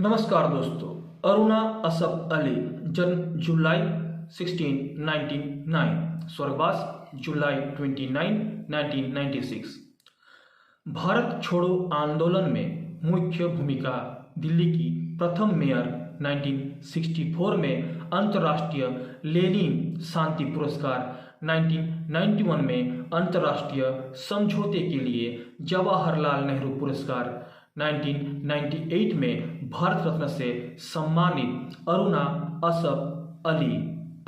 नमस्कार दोस्तों। अरुणा असफ अली, जन्म जुलाई 16, 1909, स्वर्गवास जुलाई 29, 1996। भारत छोड़ो आंदोलन में मुख्य भूमिका। दिल्ली की प्रथम मेयर, 1964 में अंतर्राष्ट्रीय लेनिन शांति पुरस्कार, 1991 में अंतर्राष्ट्रीय समझौते के लिए जवाहरलाल नेहरू पुरस्कार, 1998 में भारत रत्न से सम्मानित अरुणा असफ अली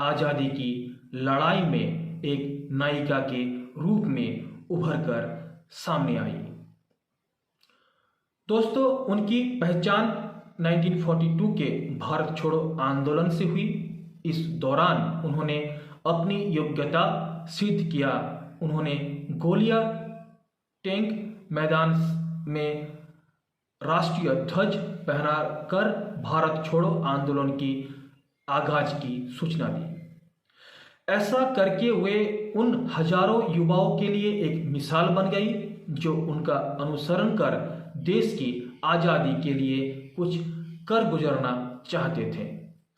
आज़ादी की लड़ाई में एक नायिका के रूप में उभरकर सामने आई। दोस्तों, उनकी पहचान 1942 के भारत छोड़ो आंदोलन से हुई। इस दौरान उन्होंने अपनी योग्यता सिद्ध किया। उन्होंने गोलियां टैंक मैदान में राष्ट्रीय ध्वज पहनाकर भारत छोड़ो आंदोलन की आगाज की सूचना दी। ऐसा करके वे उन हजारों युवाओं के लिए एक मिसाल बन गई जो उनका अनुसरण कर देश की आज़ादी के लिए कुछ कर गुजरना चाहते थे।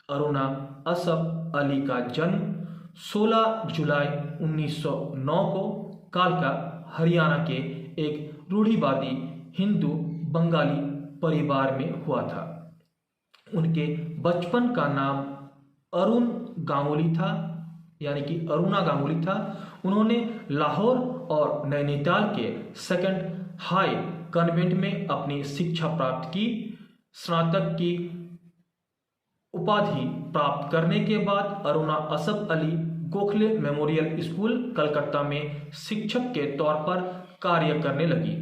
अरुणा असफ अली का जन्म 16 जुलाई 1909 को कालका, हरियाणा के एक रूढ़िवादी हिंदू बंगाली परिवार में हुआ था। उनके बचपन का नाम अरुण गांगुली था, यानी कि अरुणा गांगुली था। उन्होंने लाहौर और नैनीताल के सेकंड हाई कॉन्वेंट में अपनी शिक्षा प्राप्त की। स्नातक की उपाधि प्राप्त करने के बाद अरुणा असफ अली गोखले मेमोरियल स्कूल कलकत्ता में शिक्षक के तौर पर कार्य करने लगी।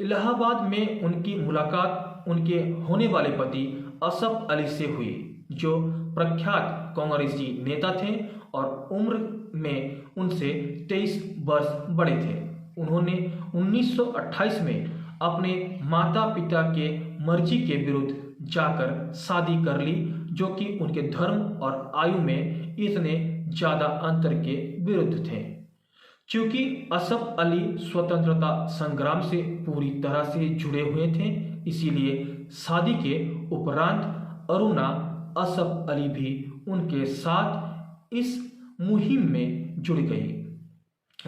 इलाहाबाद में उनकी मुलाकात उनके होने वाले पति असफ अली से हुई, जो प्रख्यात कांग्रेसी नेता थे और उम्र में उनसे 23 वर्ष बड़े थे। उन्होंने 1928 में अपने माता पिता के मर्जी के विरुद्ध जाकर शादी कर ली, जो कि उनके धर्म और आयु में इतने ज़्यादा अंतर के विरुद्ध थे। क्योंकि असफ अली स्वतंत्रता संग्राम से पूरी तरह से जुड़े हुए थे, इसीलिए शादी के उपरांत अरुणा असफ अली भी उनके साथ इस मुहिम में जुड़ गई।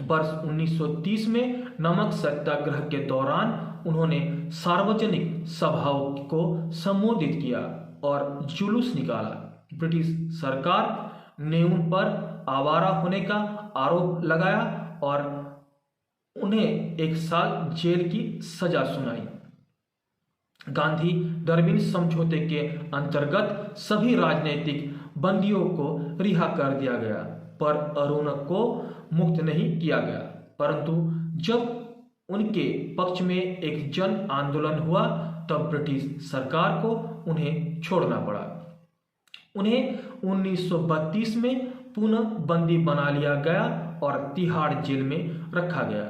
वर्ष 1930 में नमक सत्याग्रह के दौरान उन्होंने सार्वजनिक सभाओं को संबोधित किया और जुलूस निकाला। ब्रिटिश सरकार ने उन पर आवारा होने का आरोप लगाया और उन्हें 1 साल जेल की सजा सुनाई। गांधी डरबिन समझौते के अंतर्गत सभी राजनीतिक बंदियों को रिहा कर दिया गया, पर अरुण को मुक्त नहीं किया गया। परंतु जब उनके पक्ष में एक जन आंदोलन हुआ, तब ब्रिटिश सरकार को उन्हें छोड़ना पड़ा। उन्हें 1932 में पुनः बंदी बना लिया गया और तिहाड़ जेल में रखा गया।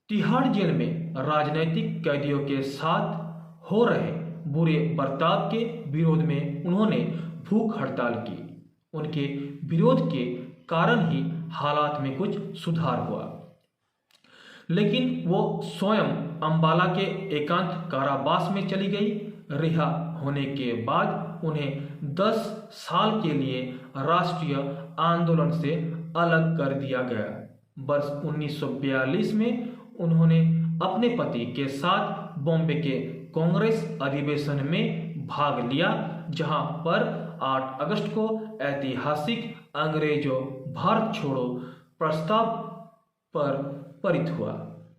तिहाड़ जेल में राजनीतिक कैदियों के साथ हो रहे बुरे बर्ताव के विरोध में उन्होंने भूख हड़ताल की। उनके विरोध के कारण ही हालात में कुछ सुधार हुआ, लेकिन वो स्वयं अंबाला के एकांत कारावास में चली गई। रिहा होने के बाद उन्हें 10 साल के लिए राष्ट्रीय आंदोलन से अलग कर दिया गया। वर्ष 1942 में उन्होंने अपने पति के साथ बॉम्बे के कांग्रेस अधिवेशन में भाग लिया, जहां पर 8 अगस्त को ऐतिहासिक अंग्रेजों भारत छोड़ो प्रस्ताव पर पारित हुआ।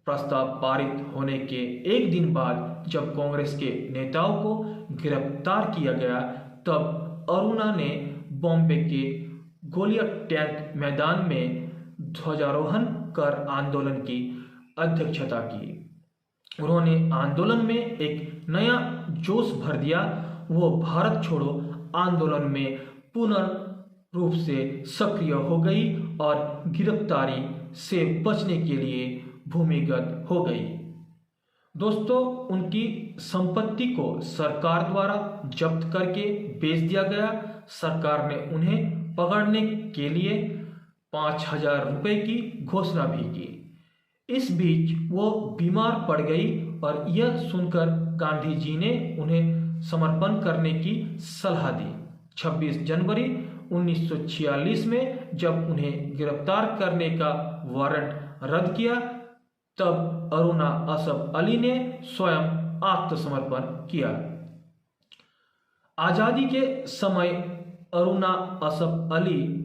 प्रस्ताव पारित होने के एक दिन बाद जब कांग्रेस के नेताओं को गिरफ्तार किया गया, तब अरुणा ने बॉम्बे के गोलियां टैंक मैदान में ध्वजारोहण कर आंदोलन की अध्यक्षता की। उन्होंने आंदोलन में एक नया जोश भर दिया। वो भारत छोड़ो आंदोलन में पूर्ण रूप से सक्रिय हो गई और गिरफ्तारी से बचने के लिए भूमिगत हो गई। दोस्तों, उनकी संपत्ति को सरकार द्वारा जब्त करके बेच दिया गया। सरकार ने उन्हें पकड़ने के लिए 5000 रुपये की घोषणा भी की। इस बीच वो बीमार पड़ गई और यह सुनकर गांधी जी ने उन्हें समर्पण करने की सलाह दी। 26 जनवरी 1946 में जब उन्हें गिरफ्तार करने का वारंट रद्द किया, तब अरुणा असफ अली ने स्वयं आत्मसमर्पण किया। आजादी के समय अरुणा असफ अली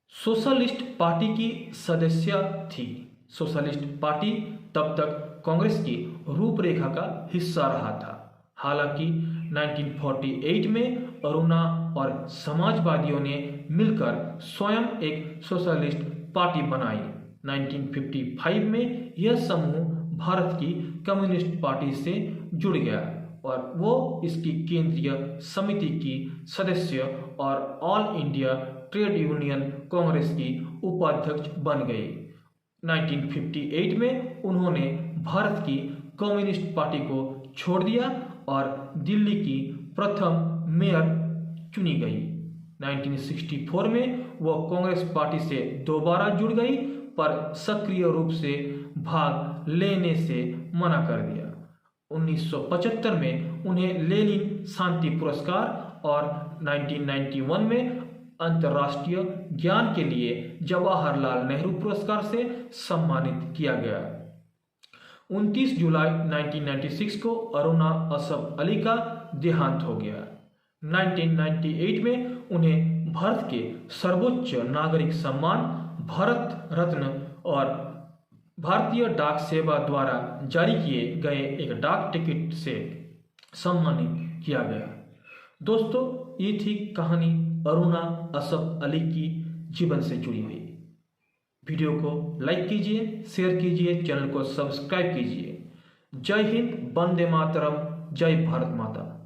सोशलिस्ट पार्टी की सदस्य थी। सोशलिस्ट पार्टी तब तक कांग्रेस की रूपरेखा का हिस्सा रहा था। हालांकि 1948 में अरुणा और समाजवादियों ने मिलकर स्वयं एक सोशलिस्ट पार्टी बनाई। 1955 में यह समूह भारत की कम्युनिस्ट पार्टी से जुड़ गया और वो इसकी केंद्रीय समिति की सदस्य और all India trade union Congress की उपाध्यक्ष बन गई। 1958 में उन्होंने भारत की कम्युनिस्ट पार्टी को छोड़ दिया और दिल्ली की प्रथम मेयर चुनी गई। 1964 में वह कांग्रेस पार्टी से दोबारा जुड़ गई, पर सक्रिय रूप से भाग लेने से मना कर दिया। 1975 में उन्हें लेनिन शांति पुरस्कार और 1991 में अंतर्राष्ट्रीय ज्ञान के लिए जवाहरलाल नेहरू पुरस्कार से सम्मानित किया गया। 29 जुलाई 1996 को अरुणा असफ अली का देहांत हो गया। 1998 में उन्हें भारत के सर्वोच्च नागरिक सम्मान भारत रत्न और भारतीय डाक सेवा द्वारा जारी किए गए एक डाक टिकट से सम्मानित किया गया। दोस्तों, ये थी कहानी अरुणा असफ अली की जीवन से जुड़ी हुई। वीडियो को लाइक कीजिए, शेयर कीजिए, चैनल को सब्सक्राइब कीजिए। जय हिंद, वंदे मातरम, जय भारत माता।